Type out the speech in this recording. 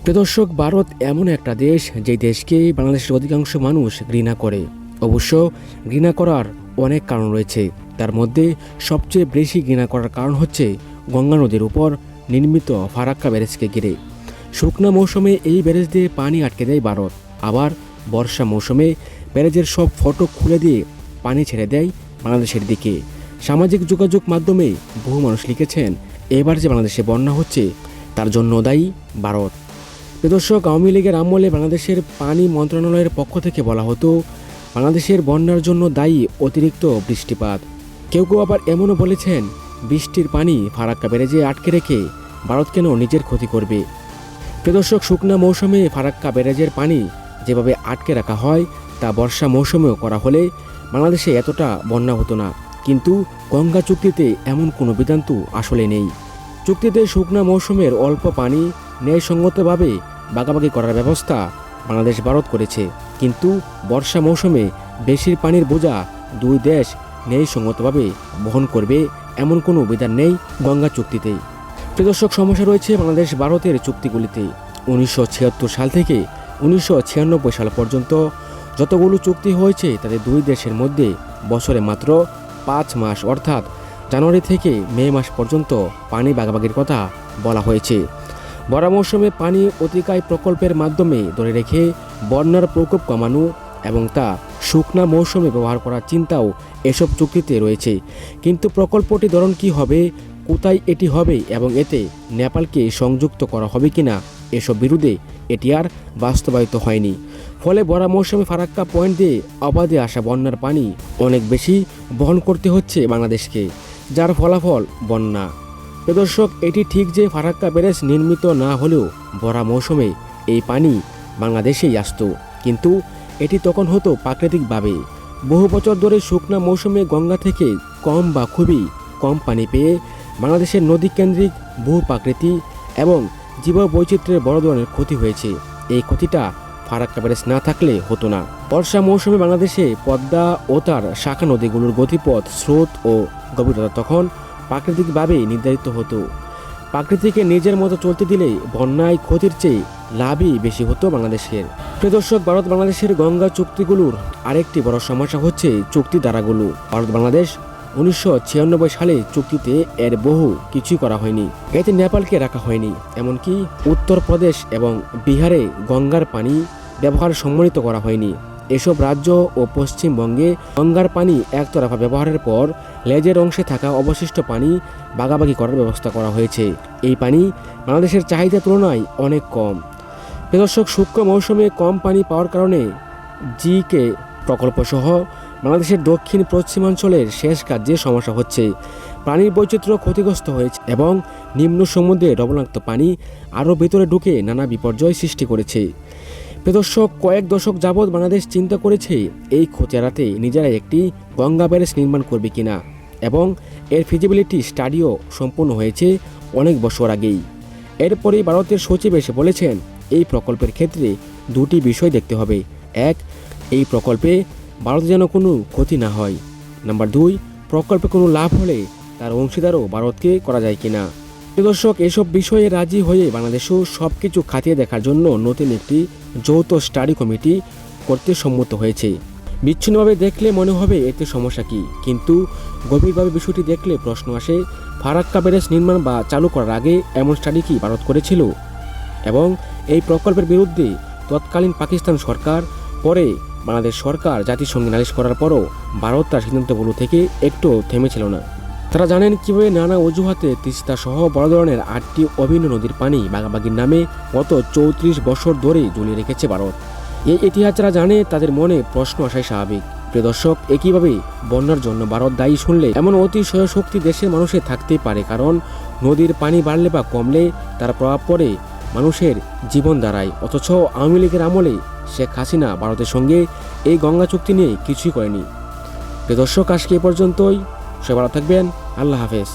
প্রিয় দর্শক, ভারত এমন একটা দেশ যে দেশকে বাংলাদেশের অধিকাংশ মানুষ ঘৃণা করে। অবশ্য ঘৃণা করার অনেক কারণ রয়েছে। তার মধ্যে সবচেয়ে বেশি ঘৃণা করার কারণ হচ্ছে গঙ্গা নদীর উপর নির্মিত ফারাক্কা ব্যারেজকে ঘিরে। শুকনো মৌসুমে এই ব্যারেজ দিয়ে পানি আটকে দেয় ভারত, আবার বর্ষা মৌসুমে ব্যারেজের সব ফটক খুলে দিয়ে পানি ছেড়ে দেয় বাংলাদেশের দিকে। সামাজিক যোগাযোগ মাধ্যমে বহু মানুষ লিখেছেন, এবার যে বাংলাদেশে বন্যা হচ্ছে তার জন্য দায়ী ভারত। দর্শক, আওয়ামী লীগের আমলে বাংলাদেশের পানি মন্ত্রণালয়ের পক্ষ থেকে বলা হতো বাংলাদেশের বন্যার জন্য দায়ী অতিরিক্ত বৃষ্টিপাত। কেউ কেউ আবার এমনও বলেছেন, বৃষ্টির পানি ফারাক্কা ব্যারেজে আটকে রেখে ভারত কেন নিজের ক্ষতি করবে। দর্শক, শুকনা মৌসুমে ফারাক্কা ব্যারেজের পানি যেভাবে আটকে রাখা হয় তা বর্ষা মৌসুমেও করা হলে বাংলাদেশে এতটা বন্যা হতো না। কিন্তু গঙ্গা চুক্তিতে এমন কোনো বিধান তো আসলে নেই। চুক্তিতে শুকনা মৌসুমের অল্প পানি ন্যায়সঙ্গতভাবে ভাগাভাগি করার ব্যবস্থা বাংলাদেশ ভারত করেছে, কিন্তু বর্ষা মৌসুমে বেশির পানির বোঝা দুই দেশ ন্যায়সঙ্গতভাবে বহন করবে এমন কোনো বিধান নেই গঙ্গা চুক্তিতে। দর্শক, সমস্যা রয়েছে বাংলাদেশ ভারতের চুক্তিগুলিতে। 1976 সাল থেকে 1996 সাল পর্যন্ত যতগুলো চুক্তি হয়েছে তাতে দুই দেশের মধ্যে বছরে মাত্র 5 মাস অর্থাৎ জানুয়ারি থেকে মে মাস পর্যন্ত পানি ভাগাভাগির কথা বলা হয়েছে। বর্ষা মৌসুমে পানি অতিকায় প্রকল্পের মাধ্যমে ধরে রেখে বন্যার প্রকোপ কমানো এবং তা শুকনা মৌসুমে ব্যবহার করার চিন্তাও এসব চুক্তিতে রয়েছে। কিন্তু প্রকল্পটি ধরন কী হবে, কোথায় এটি হবে এবং এতে নেপালকে সংযুক্ত করা হবে কিনা, এসব বিরুদ্ধে এটি আর বাস্তবায়িত হয়নি। ফলে বর্ষা মৌসুমে ফারাক্কা পয়েন্ট দিয়ে অবাধে আসা বন্যার পানি অনেক বেশি বহন করতে হচ্ছে বাংলাদেশকে, যার ফলাফল বন্যা। দর্শক, এটি ঠিক যে ফারাক্কা ব্যারেজ নির্মিত না হলেও বর্ষা মৌসুমে এই পানি বাংলাদেশেই আসত, কিন্তু এটি তখন হতো প্রাকৃতিকভাবে। বহু বছর ধরে শুকনা মৌসুমে গঙ্গা থেকে কম বা খুবই কম পানি পেয়ে বাংলাদেশের নদীকেন্দ্রিক বহু প্রাকৃতি এবং জীববৈচিত্র্যের বড় ধরনের ক্ষতি হয়েছে। এই ক্ষতিটা ফারাক্কা ব্যারেজ না থাকলে হতো না। বর্ষা মৌসুমে বাংলাদেশে পদ্মা ও তার শাখা নদীগুলোর গতিপথ, স্রোত ও গভীরতা তখন প্রাকৃতিকভাবেই নির্ধারিত হতো। প্রাকৃতিকে নিজের মতো চলতে দিলে বন্যায় ক্ষতির চেয়ে লাভই বেশি হতো বাংলাদেশের। দর্শক, ভারত বাংলাদেশের গঙ্গা চুক্তিগুলোর আরেকটি বড় সমস্যা হচ্ছে চুক্তি ধারাগুলো। ভারত বাংলাদেশ 1996 সালে চুক্তিতে এর বহু কিছুই করা হয়নি। এতে নেপালকে রাখা হয়নি, এমনকি উত্তরপ্রদেশ এবং বিহারে গঙ্গার পানি ব্যবহার সম্মানিত করা হয়নি। এসব রাজ্য ও পশ্চিমবঙ্গে গঙ্গার পানি একতরফা ব্যবহারের পর লেজের অংশে থাকা অবশিষ্ট পানি ভাগাভাগি করার ব্যবস্থা করা হয়েছে। এই পানি বাংলাদেশের চাহিদার তুলনায় অনেক কম। দর্শক, শুষ্ক মৌসুমে কম পানি পাওয়ার কারণে জিকে প্রকল্পসহ বাংলাদেশের দক্ষিণ পশ্চিমাঞ্চলের শেষ কাজে সমস্যা হচ্ছে। প্রাণীর বৈচিত্র্য ক্ষতিগ্রস্ত হয়েছে এবং নিম্ন সমুদ্রে লবণাক্ত পানি আরও ভেতরে ঢুকে নানা বিপর্যয় সৃষ্টি করেছে। দর্শক, কয়েক দশক যাবৎ বাংলাদেশ চিন্তা করেছে এই ক্ষতি এড়াতে নিজেরাই একটি গঙ্গা ব্যারেজ নির্মাণ করবে কিনা, এবং এর ফিজিবিলিটি স্টাডিও সম্পূর্ণ হয়েছে অনেক বছর আগেই। এরপরেই ভারতের সচিব এসে বলেছেন, এই প্রকল্পের ক্ষেত্রে দুটি বিষয় দেখতে হবে। এক, এই প্রকল্পে ভারত যেন কোনো ক্ষতি না হয়। নাম্বার 2, প্রকল্পে কোনো লাভ হলে তার অংশীদারও ভারতকে করা যায় কিনা। দর্শক, এসব বিষয়ে রাজি হয়ে বাংলাদেশও সব কিছু খতিয়ে দেখার জন্য নতুন একটি যৌথ স্টাডি কমিটি করতে সম্মত হয়েছে। বিচ্ছিন্নভাবে দেখলে মনে হবে এতে সমস্যা কী, কিন্তু গভীরভাবে বিষয়টি দেখলে প্রশ্ন আসে, ফারাক্কা ব্যারেজ নির্মাণ বা চালু করার আগে এমন স্টাডি কি ভারত করেছিল? এবং এই প্রকল্পের বিরুদ্ধে তৎকালীন পাকিস্তান সরকার, পরে বাংলাদেশ সরকার জাতিসংঘে নালিশ করার পরও ভারত তার সিদ্ধান্তগুলো থেকে একটু থেমেছিল না। তারা জানেন কীভাবে নানা অজুহাতে তিস্তা সহ বড় ধরনের 8টি অভিন্ন নদীর পানি ভাগাভাগির নামে গত 34 বছর ধরে ঝুলিয়ে রেখেছে ভারত। এই ইতিহাস যারা জানে তাদের মনে প্রশ্ন আসাই স্বাভাবিক। প্রিয় দর্শক, একইভাবে বন্যার জন্য ভারত দায়ী শুনলে এমন অতিশয় শক্তি দেশের মানুষের থাকতেই পারে, কারণ নদীর পানি বাড়লে বা কমলে তার প্রভাব পড়ে মানুষের জীবন দ্বারায়। অথচ আওয়ামী লীগের আমলে শেখ হাসিনা ভারতের সঙ্গে এই গঙ্গা চুক্তি নিয়ে কিছুই করেনি। প্রিয় দর্শক, আজকে এ পর্যন্তই। সবাই ভালো থাকবেন। আল্লাহ হাফেজ।